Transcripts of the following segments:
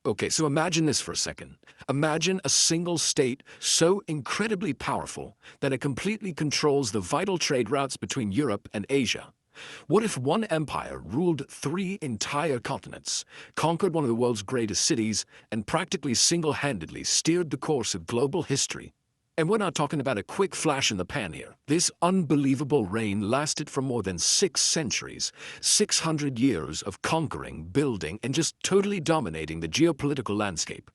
Okay, so imagine this for a second. Imagine a single state so incredibly powerful that it completely controls the vital trade routes between Europe and Asia. What if one empire ruled three entire continents, conquered one of the world's greatest cities, and practically single-handedly steered the course of global history? And we're not talking about a quick flash in the pan here. This unbelievable reign lasted for more than 6 centuries, 600 years of conquering, building, and just totally dominating the geopolitical landscape.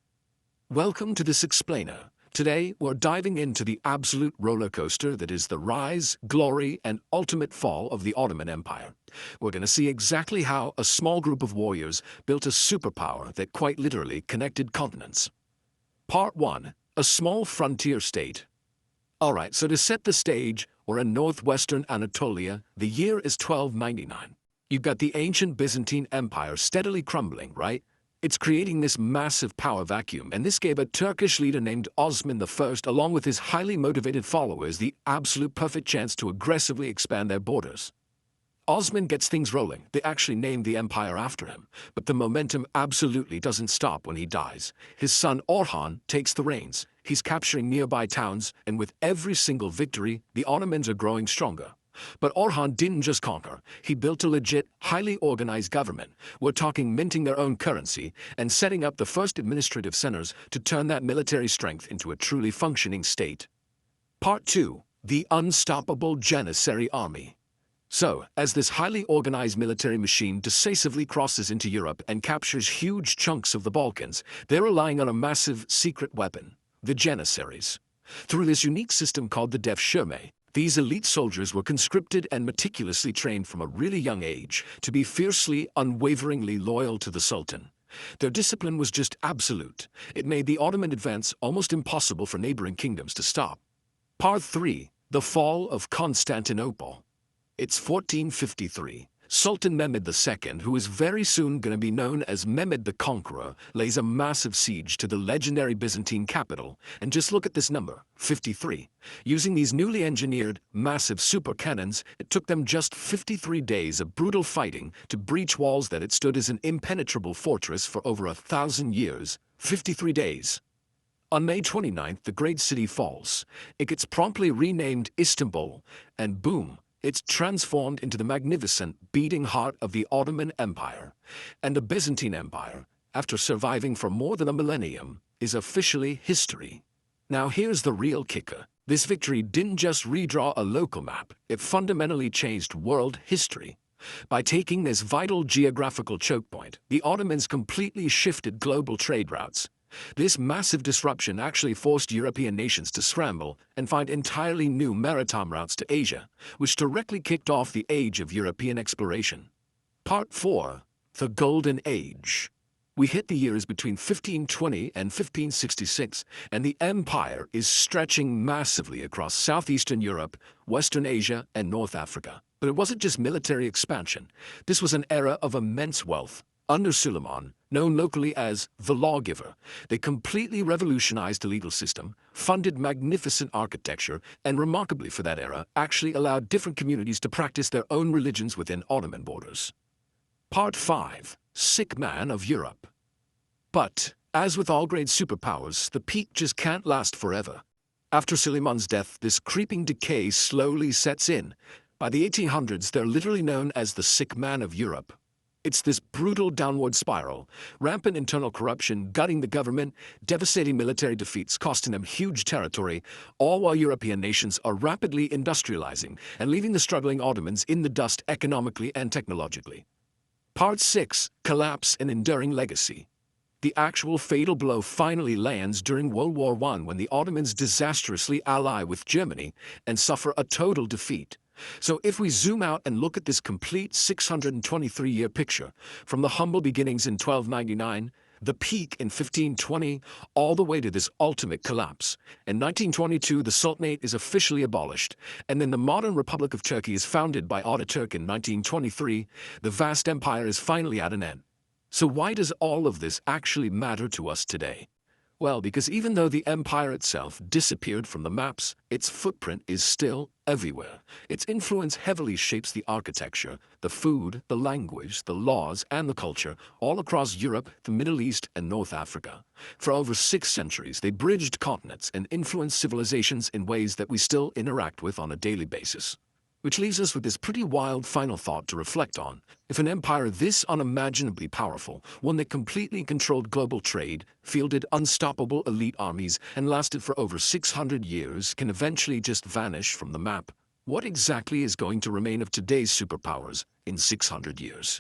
Welcome to this explainer. Today, we're diving into the absolute roller coaster that is the rise, glory, and ultimate fall of the Ottoman Empire. We're going to see exactly how a small group of warriors built a superpower that quite literally connected continents. Part 1. A small frontier state. Alright, so to set the stage, we're in northwestern Anatolia. The year is 1299. You've got the ancient Byzantine Empire steadily crumbling, right? It's creating this massive power vacuum, and this gave a Turkish leader named Osman I, along with his highly motivated followers, the absolute perfect chance to aggressively expand their borders. Osman gets things rolling. They actually named the empire after him, but the momentum absolutely doesn't stop when he dies. His son Orhan takes the reins. He's capturing nearby towns, and with every single victory, the Ottomans are growing stronger. But Orhan didn't just conquer. He built a legit, highly organized government. We're talking minting their own currency and setting up the first administrative centers to turn that military strength into a truly functioning state. Part 2. The Unstoppable Janissary Army. So, as this highly organized military machine decisively crosses into Europe and captures huge chunks of the Balkans, they're relying on a massive secret weapon, the Janissaries. Through this unique system called the Devshirme, these elite soldiers were conscripted and meticulously trained from a really young age to be fiercely, unwaveringly loyal to the Sultan. Their discipline was just absolute. It made the Ottoman advance almost impossible for neighboring kingdoms to stop. Part 3. The Fall of Constantinople. It's 1453. Sultan Mehmed II, who is very soon going to be known as Mehmed the Conqueror, lays a massive siege to the legendary Byzantine capital. And just look at this number, 53. Using these newly engineered, massive super cannons, it took them just 53 days of brutal fighting to breach walls that had stood as an impenetrable fortress for over 1,000 years. 53 days. On May 29th, the great city falls. It gets promptly renamed Istanbul, and boom, it's transformed into the magnificent beating heart of the Ottoman Empire. And the Byzantine Empire, after surviving for more than a millennium, is officially history. Now here's the real kicker. This victory didn't just redraw a local map, it fundamentally changed world history. By taking this vital geographical choke point, the Ottomans completely shifted global trade routes. This massive disruption actually forced European nations to scramble and find entirely new maritime routes to Asia, which directly kicked off the age of European exploration. Part 4. The Golden Age. We hit the years between 1520 and 1566, and the empire is stretching massively across southeastern Europe, Western Asia, and North Africa. But it wasn't just military expansion. This was an era of immense wealth. Under Suleiman, known locally as the Lawgiver, they completely revolutionized the legal system, funded magnificent architecture, and remarkably for that era, actually allowed different communities to practice their own religions within Ottoman borders. Part 5. Sick Man of Europe. But, as with all great superpowers, the peak just can't last forever. After Suleiman's death, this creeping decay slowly sets in. By the 1800s, they're literally known as the Sick Man of Europe. It's this brutal downward spiral, rampant internal corruption gutting the government, devastating military defeats costing them huge territory, all while European nations are rapidly industrializing and leaving the struggling Ottomans in the dust economically and technologically. Part 6. Collapse and Enduring Legacy. The actual fatal blow finally lands during World War I when the Ottomans disastrously ally with Germany and suffer a total defeat. So if we zoom out and look at this complete 623-year picture, from the humble beginnings in 1299, the peak in 1520, all the way to this ultimate collapse. In 1922, the Sultanate is officially abolished, and then the modern Republic of Turkey is founded by Ataturk in 1923. The vast empire is finally at an end. So why does all of this actually matter to us today? Well, because even though the empire itself disappeared from the maps, its footprint is still everywhere. Its influence heavily shapes the architecture, the food, the language, the laws, and the culture all across Europe, the Middle East, and North Africa. For over 6 centuries, they bridged continents and influenced civilizations in ways that we still interact with on a daily basis. Which leaves us with this pretty wild final thought to reflect on. If an empire this unimaginably powerful, one that completely controlled global trade, fielded unstoppable elite armies, and lasted for over 600 years, can eventually just vanish from the map, what exactly is going to remain of today's superpowers in 600 years?